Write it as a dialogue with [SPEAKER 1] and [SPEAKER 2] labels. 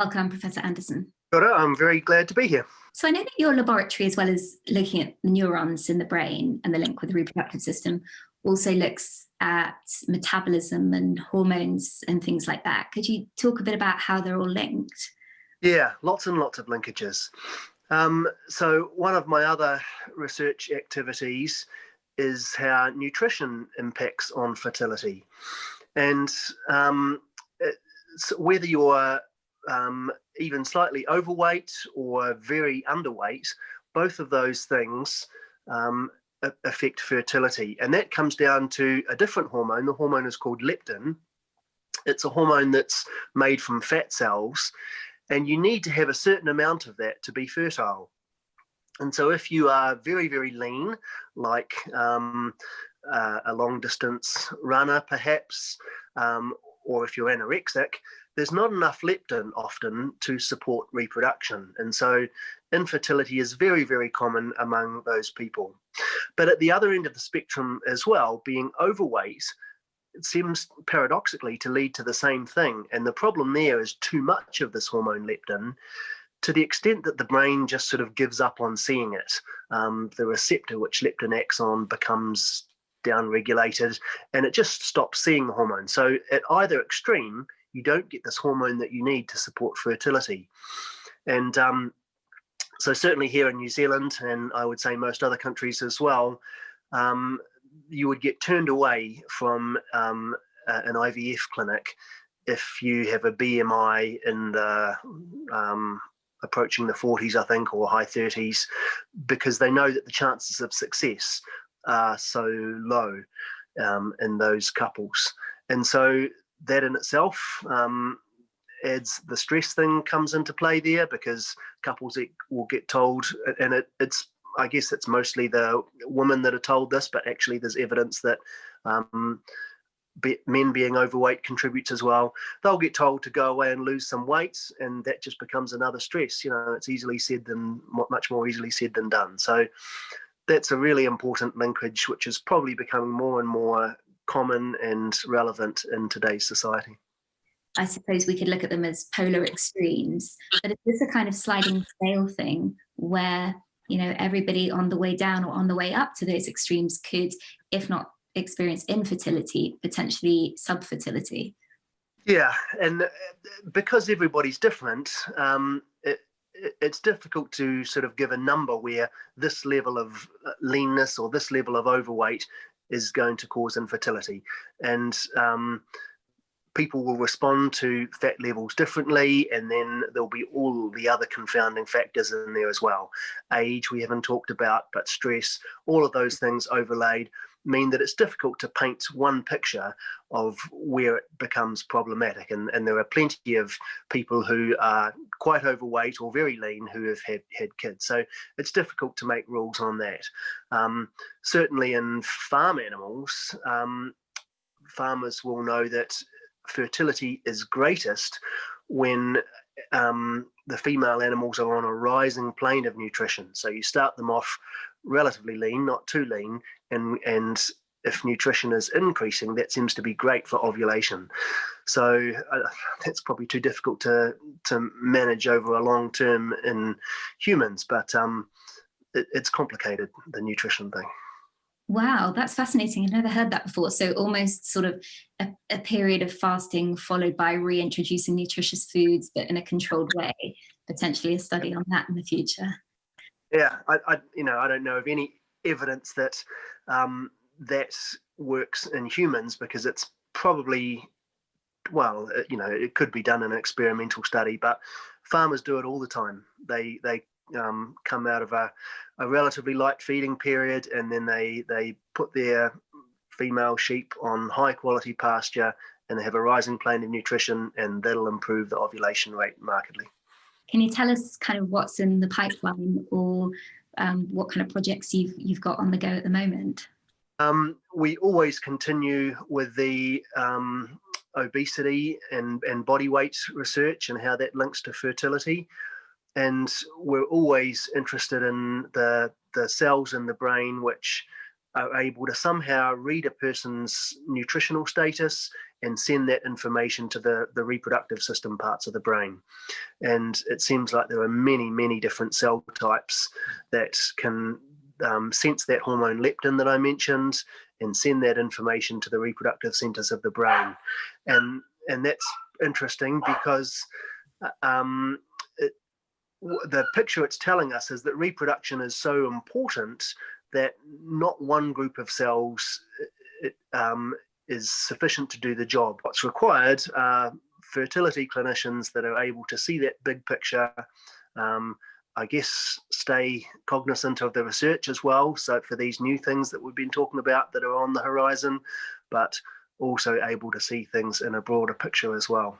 [SPEAKER 1] Welcome, Professor Anderson.
[SPEAKER 2] I'm very glad to be here.
[SPEAKER 1] So I know that your laboratory, as well as looking at the neurons in the brain and the link with the reproductive system, also looks at metabolism and hormones and things like that. Could you talk a bit about how they're all linked?
[SPEAKER 2] Yeah, lots and lots of linkages. So one of my other research activities is how nutrition impacts on fertility. And whether you're even slightly overweight or very underweight, both of those things affect fertility. And that comes down to a different hormone. The hormone is called leptin. It's a hormone that's made from fat cells, and you need to have a certain amount of that to be fertile. And so if you are very, very lean, like a long distance runner perhaps, or if you're anorexic, there's not enough leptin often to support reproduction. And so infertility is very, very common among those people. But at the other end of the spectrum as well, being overweight, it seems paradoxically to lead to the same thing. And the problem there is too much of this hormone leptin, to the extent that the brain just sort of gives up on seeing it. The receptor which leptin acts on becomes downregulated, and it just stops seeing the hormone. So at either extreme, you don't get this hormone that you need to support fertility. And so certainly here in New Zealand, and I would say most other countries as well, you would get turned away from an IVF clinic if you have a BMI in the approaching the 40s, I think, or high 30s, because they know that the chances of success are so low in those couples. And so that in itself adds, the stress thing comes into play there, because couples will get told, and I guess it's mostly the women that are told this, but actually there's evidence that men being overweight contributes as well. They'll get told to go away and lose some weight, and that just becomes another stress. It's much more easily said than done. So that's a really important linkage, which is probably becoming more and more common and relevant in today's society.
[SPEAKER 1] I suppose we could look at them as polar extremes, but is this a kind of sliding scale thing where, everybody on the way down or on the way up to those extremes could, if not experience infertility, potentially subfertility?
[SPEAKER 2] Yeah, and because everybody's different, it's difficult to sort of give a number where this level of leanness or this level of overweight is going to cause infertility. And people will respond to fat levels differently, and then there'll be all the other confounding factors in there as well. Age, we haven't talked about, but stress, all of those things overlaid mean that it's difficult to paint one picture of where it becomes problematic. And there are plenty of people who are quite overweight or very lean who have had kids. So it's difficult to make rules on that. Certainly in farm animals, farmers will know that fertility is greatest when the female animals are on a rising plane of nutrition. So you start them off relatively lean, not too lean, and if nutrition is increasing, that seems to be great for ovulation. So that's probably too difficult to manage over a long term in humans, but it's complicated, the nutrition thing.
[SPEAKER 1] Wow, that's fascinating. I've never heard that before. So almost sort of a period of fasting followed by reintroducing nutritious foods, but in a controlled way. Potentially a study on that in the future.
[SPEAKER 2] Yeah, I don't know of any evidence that that works in humans, because it's probably, it could be done in an experimental study, but farmers do it all the time. They come out of a relatively light feeding period, and then they put their female sheep on high quality pasture, and they have a rising plane of nutrition, and that'll improve the ovulation rate markedly.
[SPEAKER 1] Can you tell us kind of what's in the pipeline, or what kind of projects you've got on the go at the moment?
[SPEAKER 2] We always continue with the obesity and body weight research and how that links to fertility. And we're always interested in the cells in the brain which are able to somehow read a person's nutritional status and send that information to the reproductive system parts of the brain. And it seems like there are many different cell types that can sense that hormone leptin that I mentioned and send that information to the reproductive centers of the brain. And that's interesting because the picture it's telling us is that reproduction is so important that not one group of cells is sufficient to do the job. What's required are fertility clinicians that are able to see that big picture, I guess stay cognizant of the research as well, so for these new things that we've been talking about that are on the horizon, but also able to see things in a broader picture as well.